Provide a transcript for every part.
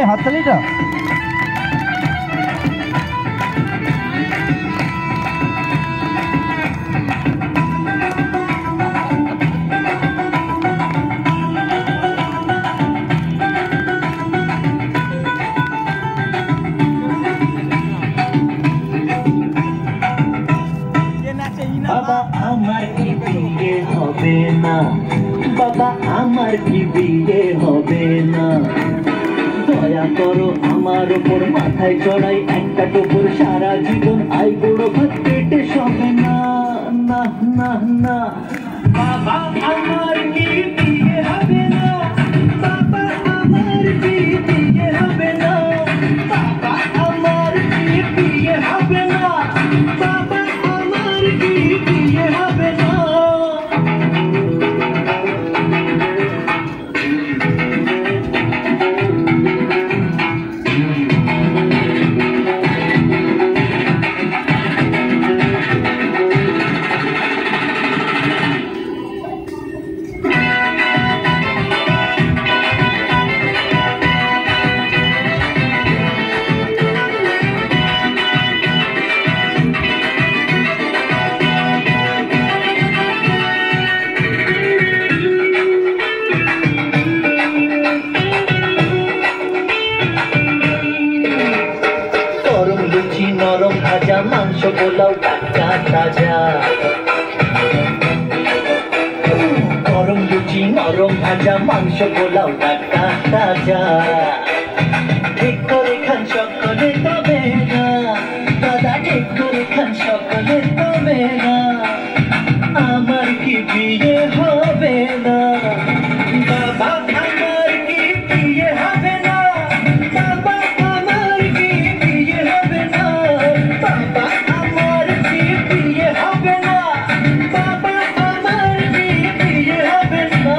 হাততালিটা। বাবা আমার কি বিয়ে হবে না, বাবা আমার কি বিয়ে হবে না, দয়া করো আমার উপর মাথায় চড়াই একটা টোপর, সারা জীবন আই বড় ভাত পেটে সবে না, না না না। বাবা আমার কি বিয়ে হবে না, বাবা আমার কি বিয়ে হবে না, বাবা আমার কি বিয়ে হবে না, বাবা আমার কি বিয়ে হবে না। নরম ভাজা মাংস পোলাও টাটকা তাজা, গরম লুচি নরম ভাজা মাংস পোলাও টাটকা তাজা, ঠিক করে খান সকলে তবে না, দাদা ঠিক করে খান সকলে তবে না, আমার কি বিয়ে হবে না, বাবা আমার কি বিয়ে হবে না, বাবা আমার কি বিয়ে হবে না, বাবা আমার কি বিয়ে হবে না, বাবা আমার কি বিয়ে হবে না।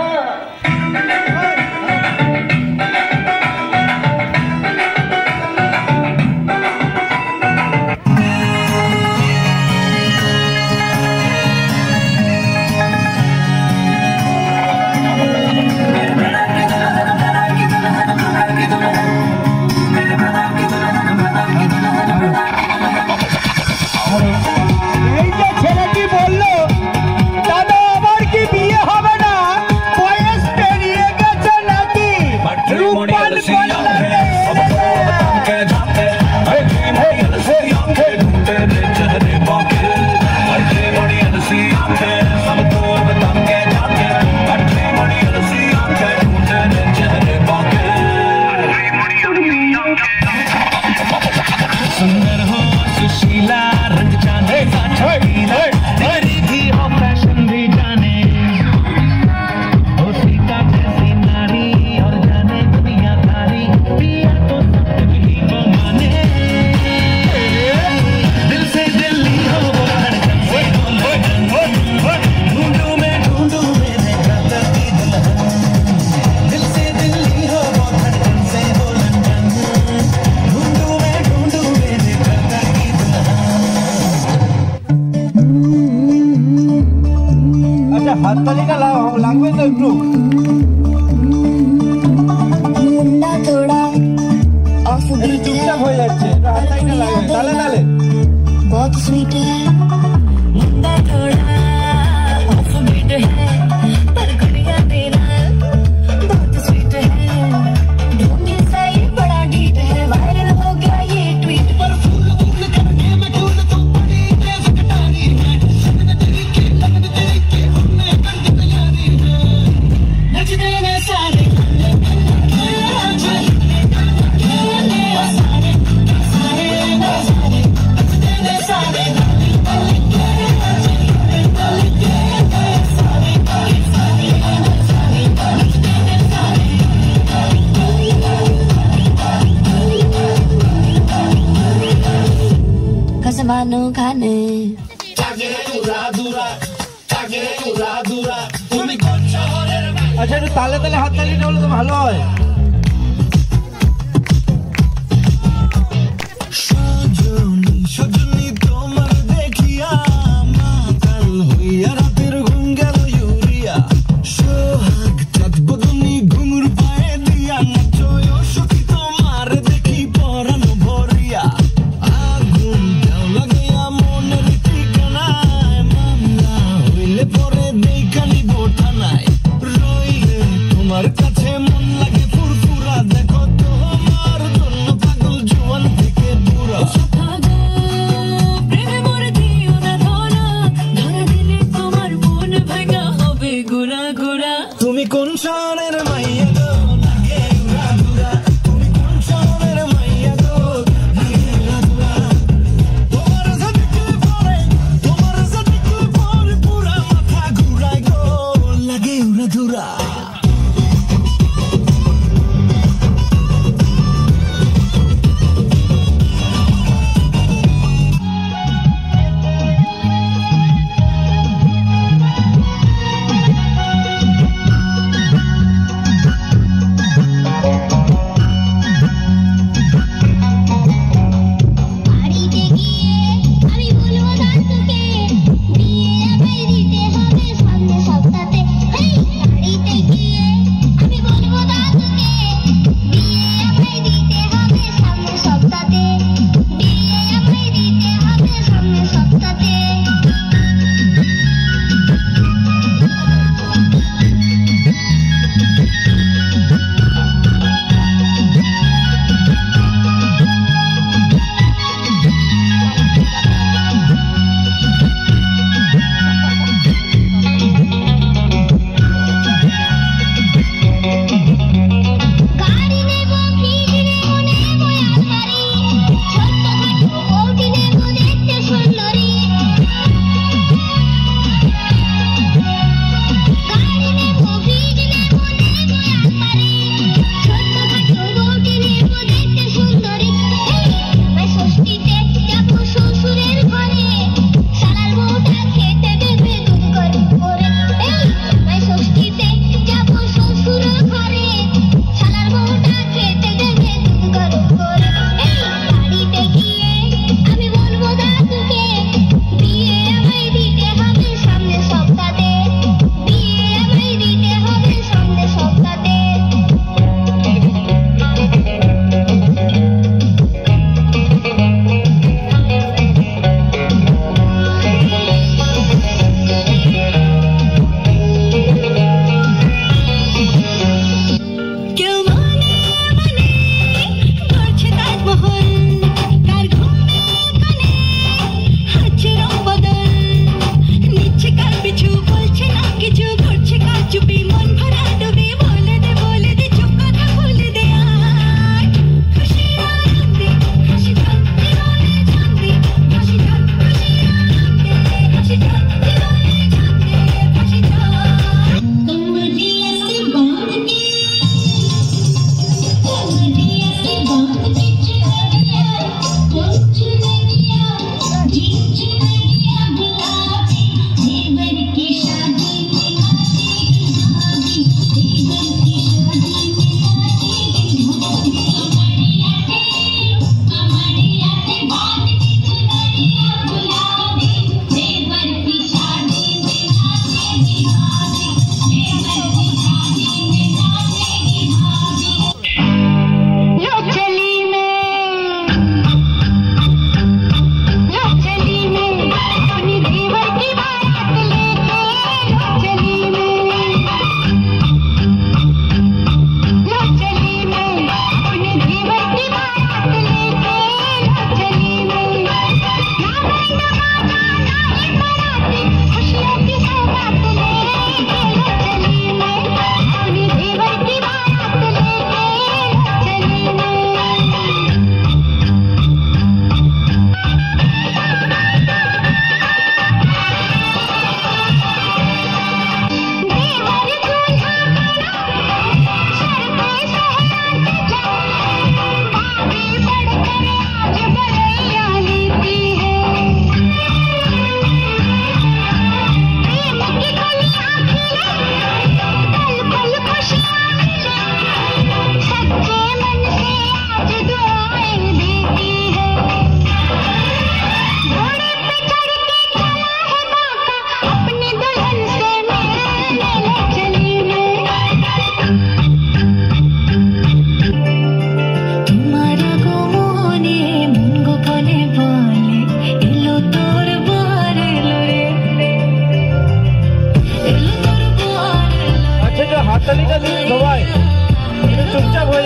सुंदर हो सुशीला रंग जाने तेरी भी हो फैशन भी जाने, हो सीता जैसी नारी और जाने दुनिया सारी, पिया तो सब कुछ ही वो माने, दिल से दिल्ली हो वो धड़कन से हो लगन, ढूंढूं मैं मेरे कदर की दुल्हन, दिल से दिल्ली हो वो धड़कन से हो लगन, ढूंढूं मैं मेरे कदर की दुल्हन। अच्छा হাততালিটা লাগবে তো একটু। मुंडा थोड़ा ऑफ बीट है, চুপচাপ হয়ে যাচ্ছে, হাততালিটা লাগবে তালে তালে। बहुत स्वीट है, मुंडा थोड़ा ऑफ बीट है, पर गुड़िया तेरा बहुत स्वीट है, ढूंढी सही बड़ा डीट है, वायरल हो गया ये ट्वीट पर, फूल फूल करके मैं फूल तो बड़ी तेज कटारी है, लगन तेरी के हमने कर दी तैयारी है, नचने में सारे कसमानो खाने আচ্ছা একটু তালে তালে হাততালিটা হলে তো ভালো হয়। সজনী তোমার দেখিয়া মাতাল হইয়া রাতের ঘুম গেল ইউরিয়া, সোহাগ চাঁদ বদনী ঘুঙুর পায়ে দিয়া নাচো সখী তোমার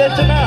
যাচ্ছে না?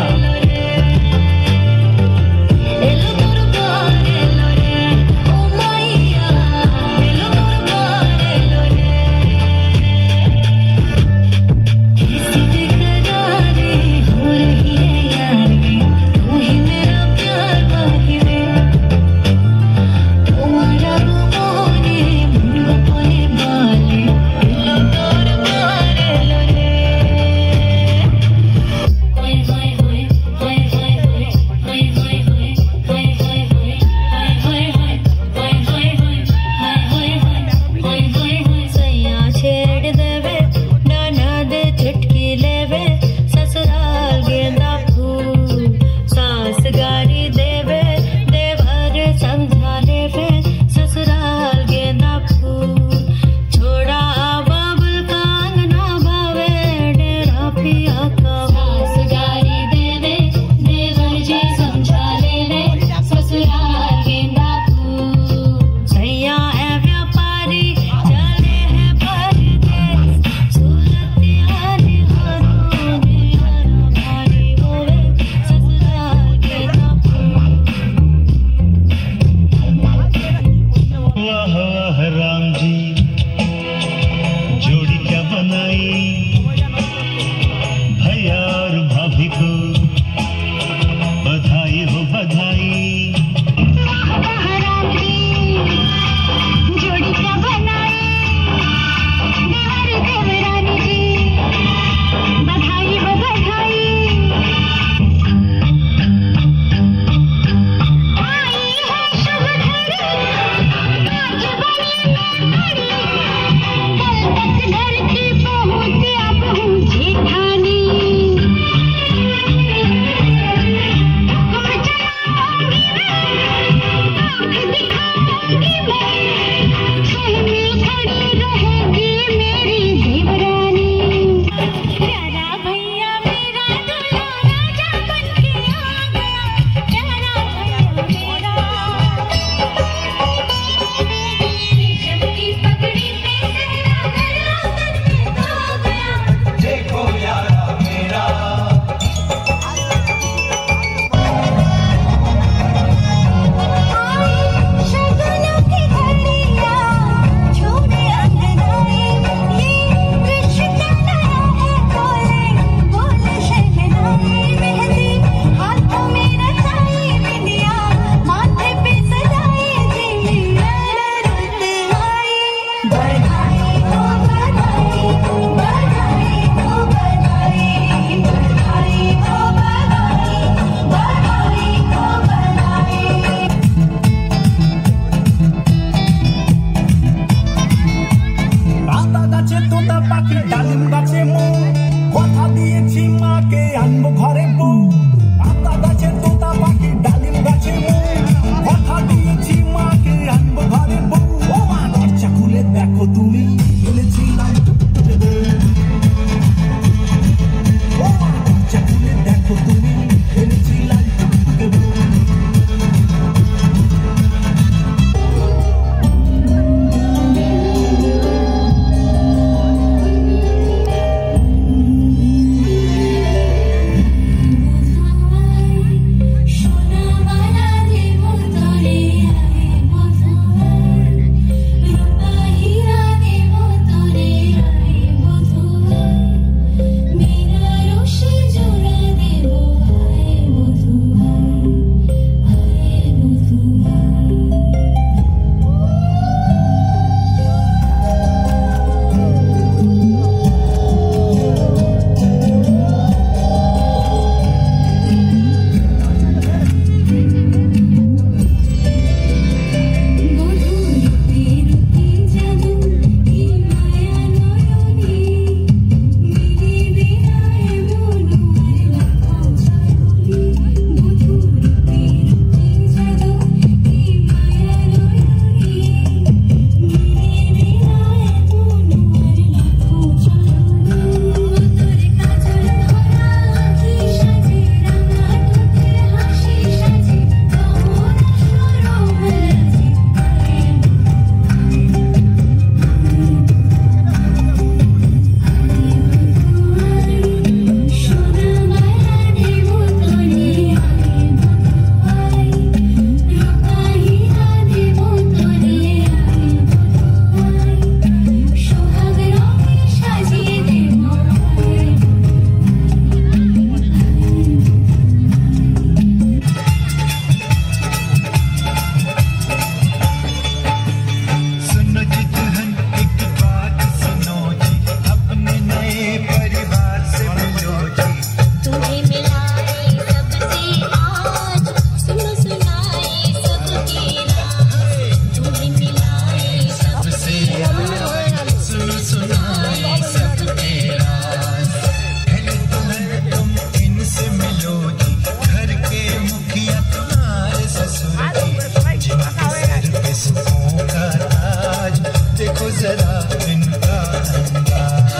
जरा इनका अंदाज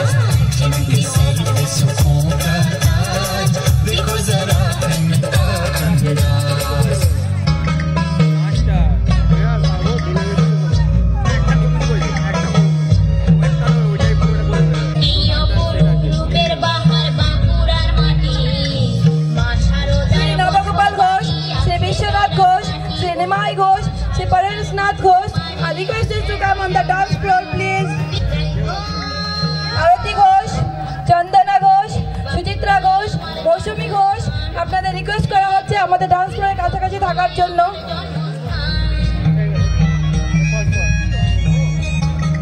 ये सर पे सुखों का ताज देखो जरा इनका अंदाज Nath Ghosh, I request you to come on the dance floor, please. Arati Ghosh, Chandana Ghosh, Sujitra Ghosh, Moshumi Ghosh, আপনাদের রিকোয়েস্ট করা হচ্ছে আমাদের ডান্স ফ্লোরের কাছাকাছি থাকার জন্য।